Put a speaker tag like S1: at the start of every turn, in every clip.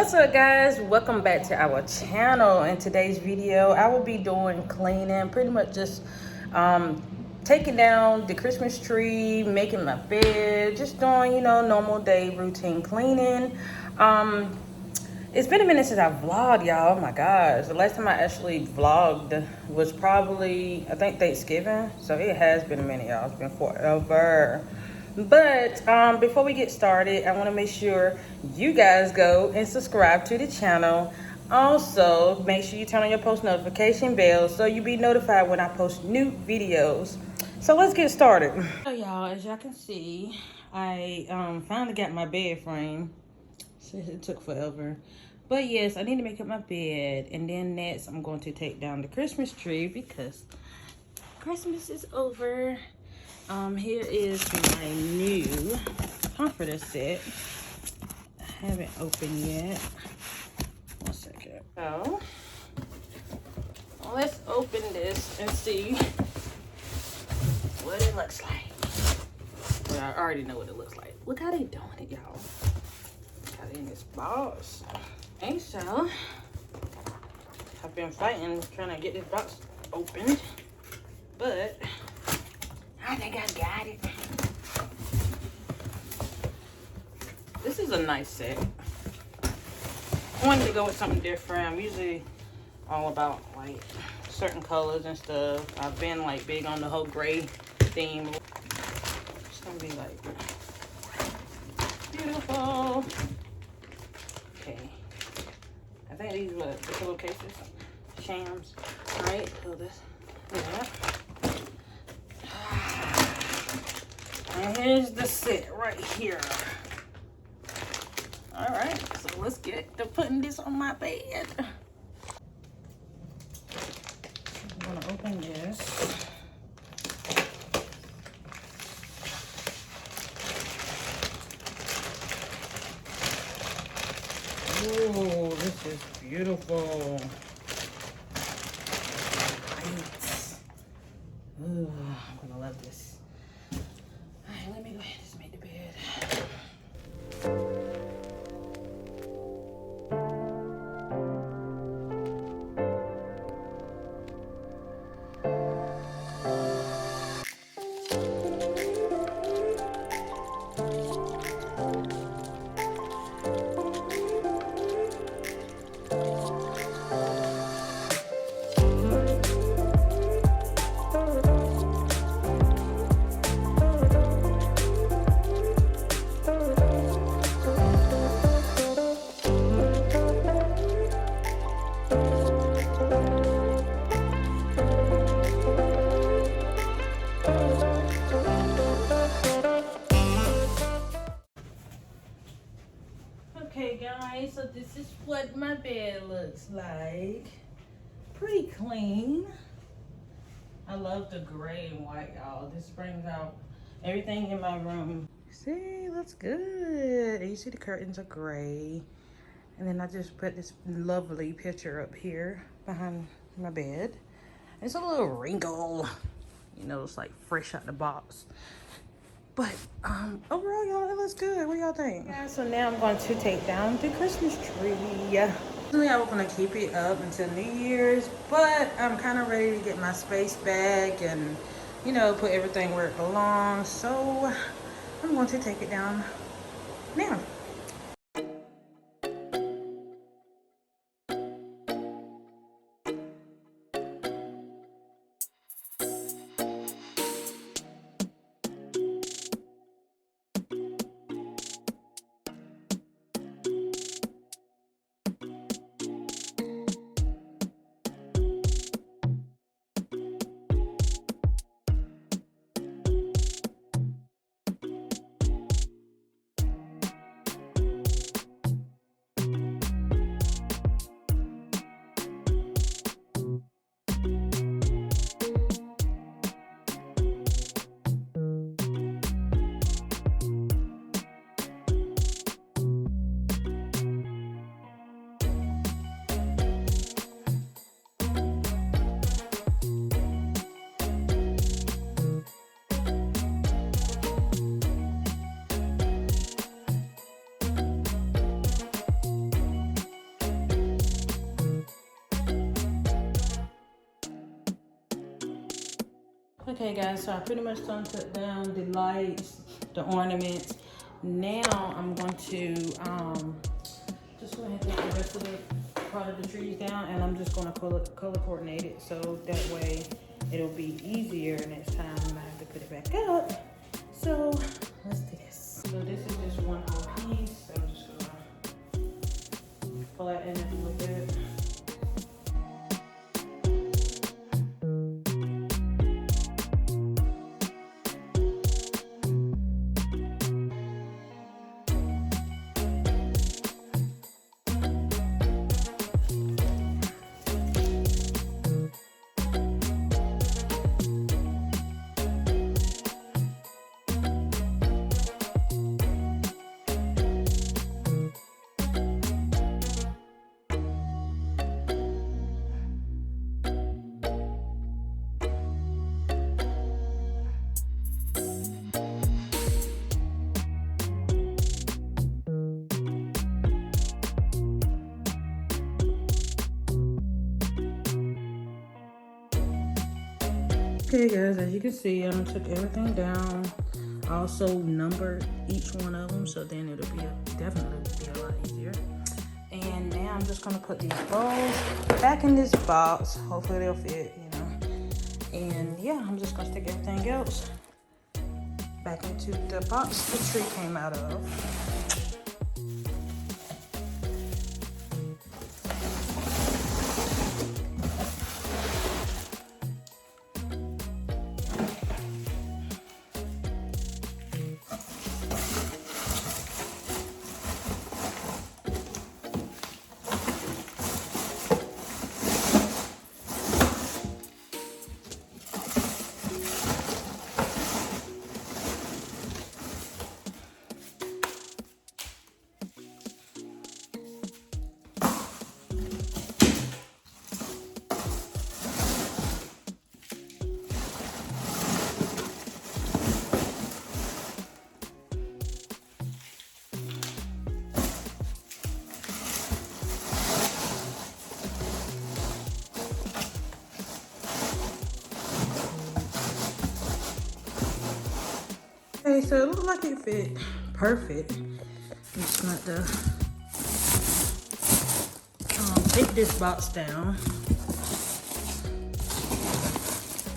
S1: What's up, guys? Welcome back to our channel. In today's video I will be doing cleaning, pretty much just taking down the Christmas tree, making my bed, just doing, you know, normal day routine cleaning. It's been a minute since I vlogged, y'all. Oh my gosh, the last time I actually vlogged was probably, I think, Thanksgiving. So it has been a minute, y'all. It's been forever. But before we get started, I want to make sure you guys go and subscribe to the channel. Also, make sure you turn on your post notification bell so you'll be notified when I post new videos. So let's get started. So y'all, as y'all can see, I finally got my bed frame. It took forever. But yes, I need to make up my bed. And then next, I'm going to take down the Christmas tree because Christmas is over. Here is my new comforter set. I haven't opened yet. 1 second. So, let's open this and see what it looks like. Well, I already know what it looks like. Look how they doing it, y'all. Got it in this box. Okay, so I've been fighting trying to get this box opened, but I think I got it. This is a nice set. I wanted to go with something different. I'm usually all about like certain colors and stuff. I've been like big on the whole gray theme. It's gonna be like beautiful. Okay. I think these were the pillowcases. Shams. Alright, so this. Yeah. And here's the set right here. Alright, so let's get to putting this on my bed. I'm gonna open this. Oh, this is beautiful. Right. Ooh, I'm gonna love this. Alright, let me go ahead and just make the bed. Okay guys, so this is what my bed looks like. Pretty clean. I love the gray and white, y'all. This brings out everything in my room. See, looks good. And you see the curtains are gray. And then I just put this lovely picture up here behind my bed. It's a little wrinkle. You know, it's like fresh out the box. But overall, y'all, it looks good. What do y'all think? Yeah, so now I'm going to take down the Christmas tree. Usually I was going to keep it up until New Year's, but I'm kind of ready to get my space back and, you know, put everything where it belongs. So I'm going to take it down now. Okay guys, so I pretty much done took down the lights, the ornaments. Now I'm going to just go ahead and take the rest of the part of the trees down, and I'm just going to color coordinate it so that way it'll be easier next time when I have to put it back up. So let's do this. So this is just one whole piece. So I'm just gonna flatten it a little bit. Okay guys, as you can see, I took everything down. I also numbered each one of them, so then it'll be definitely be a lot easier. And now I'm just gonna put these bowls back in this box. Hopefully they'll fit, you know. And yeah, I'm just gonna stick everything else back into the box the tree came out of. Okay, so it looks like it fit perfect. I'm just going to take this box down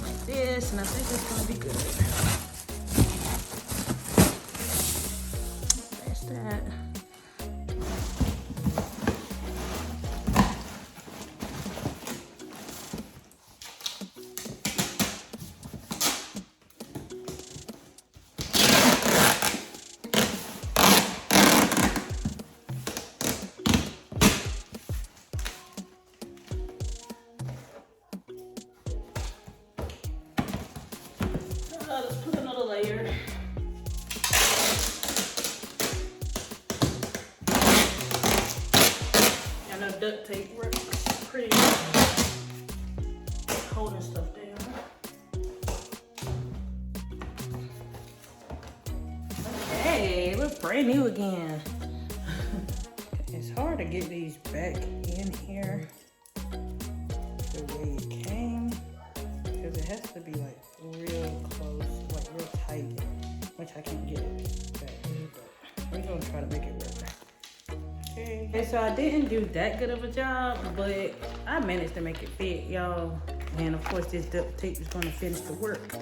S1: like this, and I think it's going to be good. That's that. Let's put another layer. And the duct tape works pretty good holding stuff down. Okay, look brand new again. It's hard to get these back in here the way it came, because it has to be like real close, like real tight, which I can't get it back, but we're gonna try to make it work. Okay, so I didn't do that good of a job, but I managed to make it fit, y'all. And of course this duct tape is gonna finish the work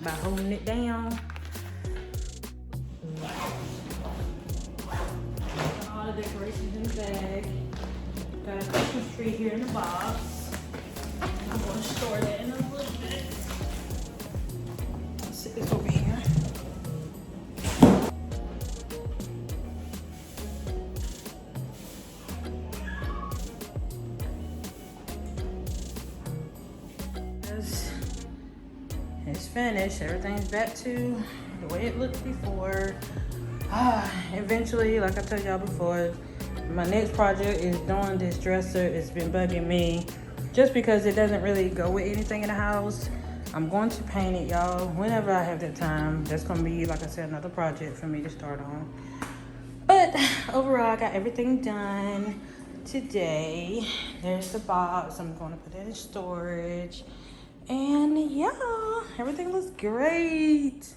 S1: by holding it down. All the decorations in the bag. Got a Christmas tree here in the box. I'm gonna store that in a little bit. Sit this over here. It's finished. Everything's back to the way it looked before. Eventually, like I told y'all before, my next project is doing this dresser. It's been bugging me just because it doesn't really go with anything in the house. I'm going to paint it, y'all, whenever I have the time. That's gonna be, like I said, another project for me to start on. But overall, I got everything done today. There's the box. I'm gonna put it in storage. And yeah, everything looks great.